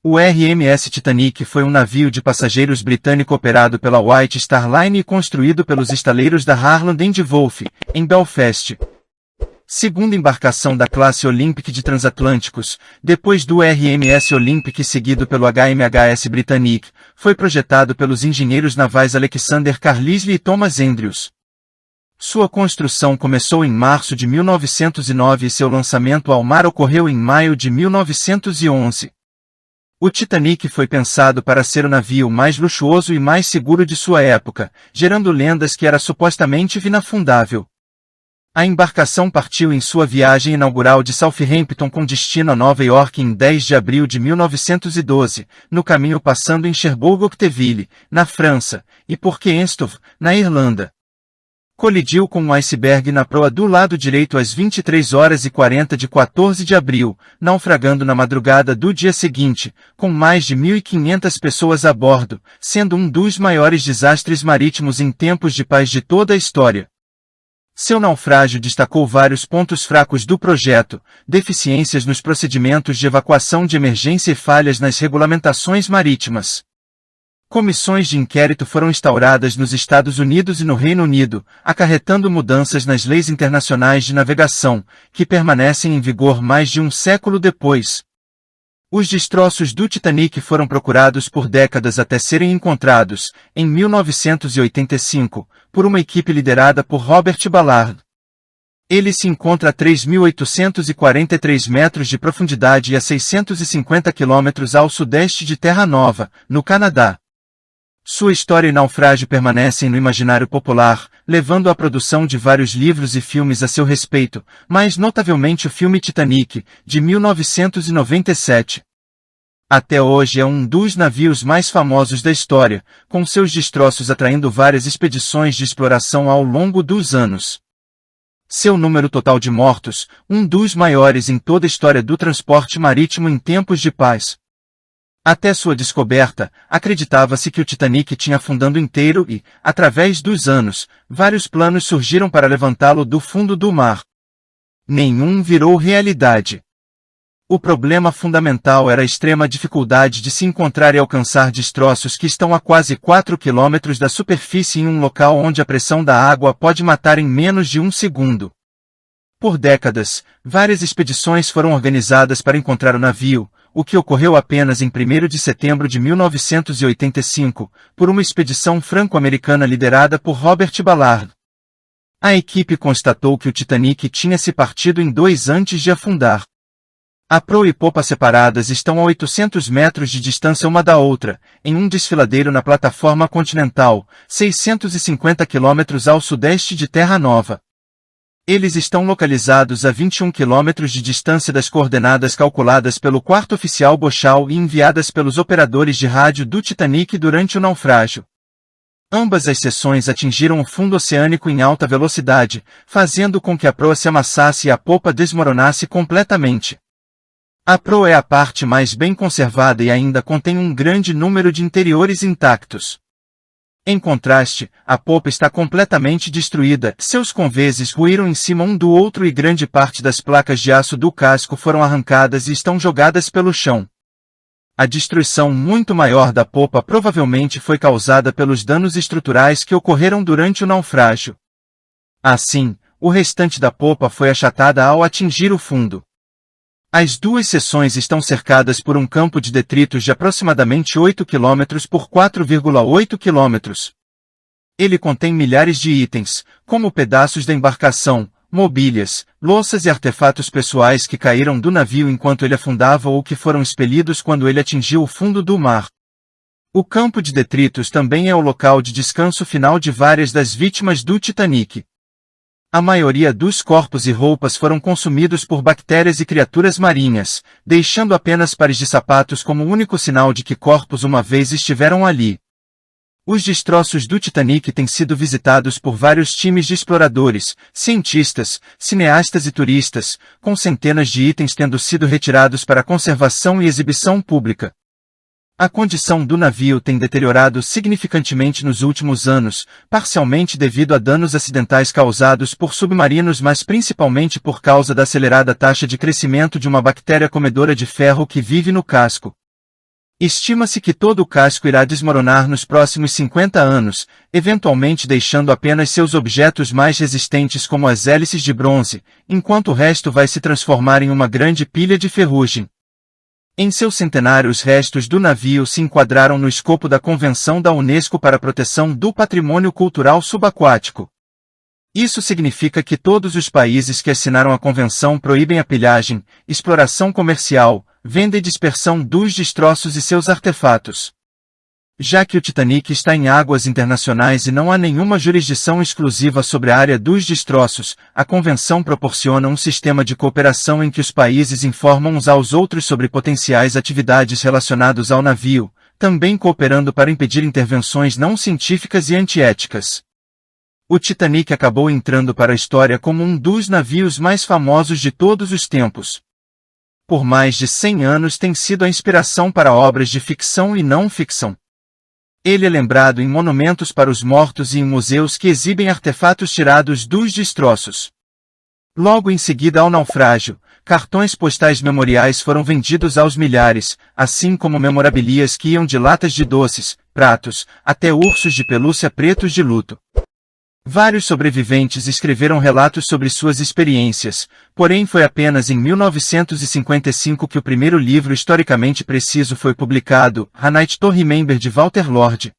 O RMS Titanic foi um navio de passageiros britânico operado pela White Star Line e construído pelos estaleiros da Harland and Wolff, em Belfast. Segunda embarcação da classe Olympic de transatlânticos, depois do RMS Olympic seguido pelo HMHS Britannic, foi projetado pelos engenheiros navais Alexander Carlisle e Thomas Andrews. Sua construção começou em março de 1909 e seu lançamento ao mar ocorreu em maio de 1911. O Titanic foi pensado para ser o navio mais luxuoso e mais seguro de sua época, gerando lendas que era supostamente inafundável. A embarcação partiu em sua viagem inaugural de Southampton com destino a Nova York em 10 de abril de 1912, no caminho passando em Cherbourg-Octeville, na França, e por Queenstown, na Irlanda. Colidiu com um iceberg na proa do lado direito às 23h40 de 14 de abril, naufragando na madrugada do dia seguinte, com mais de 1.500 pessoas a bordo, sendo um dos maiores desastres marítimos em tempos de paz de toda a história. Seu naufrágio destacou vários pontos fracos do projeto, deficiências nos procedimentos de evacuação de emergência e falhas nas regulamentações marítimas. Comissões de inquérito foram instauradas nos Estados Unidos e no Reino Unido, acarretando mudanças nas leis internacionais de navegação, que permanecem em vigor mais de um século depois. Os destroços do Titanic foram procurados por décadas até serem encontrados, em 1985, por uma equipe liderada por Robert Ballard. Ele se encontra a 3.843 metros de profundidade e a 650 quilômetros ao sudeste de Terra Nova, no Canadá. Sua história e naufrágio permanecem no imaginário popular, levando à produção de vários livros e filmes a seu respeito, mais notavelmente o filme Titanic, de 1997. Até hoje é um dos navios mais famosos da história, com seus destroços atraindo várias expedições de exploração ao longo dos anos. Seu número total de mortos, um dos maiores em toda a história do transporte marítimo em tempos de paz. Até sua descoberta, acreditava-se que o Titanic tinha afundado inteiro e, através dos anos, vários planos surgiram para levantá-lo do fundo do mar. Nenhum virou realidade. O problema fundamental era a extrema dificuldade de se encontrar e alcançar destroços que estão a quase 4 quilômetros da superfície em um local onde a pressão da água pode matar em menos de um segundo. Por décadas, várias expedições foram organizadas para encontrar o navio, o que ocorreu apenas em 1º de setembro de 1985, por uma expedição franco-americana liderada por Robert Ballard. A equipe constatou que o Titanic tinha se partido em dois antes de afundar. A proa e popa separadas estão a 800 metros de distância uma da outra, em um desfiladeiro na plataforma continental, 650 quilômetros ao sudeste de Terra Nova. Eles estão localizados a 21 quilômetros de distância das coordenadas calculadas pelo quarto oficial Bochal e enviadas pelos operadores de rádio do Titanic durante o naufrágio. Ambas as seções atingiram o fundo oceânico em alta velocidade, fazendo com que a proa se amassasse e a popa desmoronasse completamente. A proa é a parte mais bem conservada e ainda contém um grande número de interiores intactos. Em contraste, a popa está completamente destruída, seus conveses ruíram em cima um do outro e grande parte das placas de aço do casco foram arrancadas e estão jogadas pelo chão. A destruição muito maior da popa provavelmente foi causada pelos danos estruturais que ocorreram durante o naufrágio. Assim, o restante da popa foi achatada ao atingir o fundo. As duas seções estão cercadas por um campo de detritos de aproximadamente 8 km por 4,8 km. Ele contém milhares de itens, como pedaços da embarcação, mobílias, louças e artefatos pessoais que caíram do navio enquanto ele afundava ou que foram expelidos quando ele atingiu o fundo do mar. O campo de detritos também é o local de descanso final de várias das vítimas do Titanic. A maioria dos corpos e roupas foram consumidos por bactérias e criaturas marinhas, deixando apenas pares de sapatos como único sinal de que corpos uma vez estiveram ali. Os destroços do Titanic têm sido visitados por vários times de exploradores, cientistas, cineastas e turistas, com centenas de itens tendo sido retirados para conservação e exibição pública. A condição do navio tem deteriorado significantemente nos últimos anos, parcialmente devido a danos acidentais causados por submarinos mas principalmente por causa da acelerada taxa de crescimento de uma bactéria comedora de ferro que vive no casco. Estima-se que todo o casco irá desmoronar nos próximos 50 anos, eventualmente deixando apenas seus objetos mais resistentes como as hélices de bronze, enquanto o resto vai se transformar em uma grande pilha de ferrugem. Em seu centenário, os restos do navio se enquadraram no escopo da Convenção da Unesco para a Proteção do Patrimônio Cultural Subaquático. Isso significa que todos os países que assinaram a convenção proíbem a pilhagem, exploração comercial, venda e dispersão dos destroços e seus artefatos. Já que o Titanic está em águas internacionais e não há nenhuma jurisdição exclusiva sobre a área dos destroços, a convenção proporciona um sistema de cooperação em que os países informam uns aos outros sobre potenciais atividades relacionadas ao navio, também cooperando para impedir intervenções não científicas e antiéticas. O Titanic acabou entrando para a história como um dos navios mais famosos de todos os tempos. Por mais de 100 anos tem sido a inspiração para obras de ficção e não ficção. Ele é lembrado em monumentos para os mortos e em museus que exibem artefatos tirados dos destroços. Logo em seguida ao naufrágio, cartões postais memoriais foram vendidos aos milhares, assim como memorabilias que iam de latas de doces, pratos, até ursos de pelúcia pretos de luto. Vários sobreviventes escreveram relatos sobre suas experiências, porém foi apenas em 1955 que o primeiro livro historicamente preciso foi publicado, A Night to Remember de Walter Lord.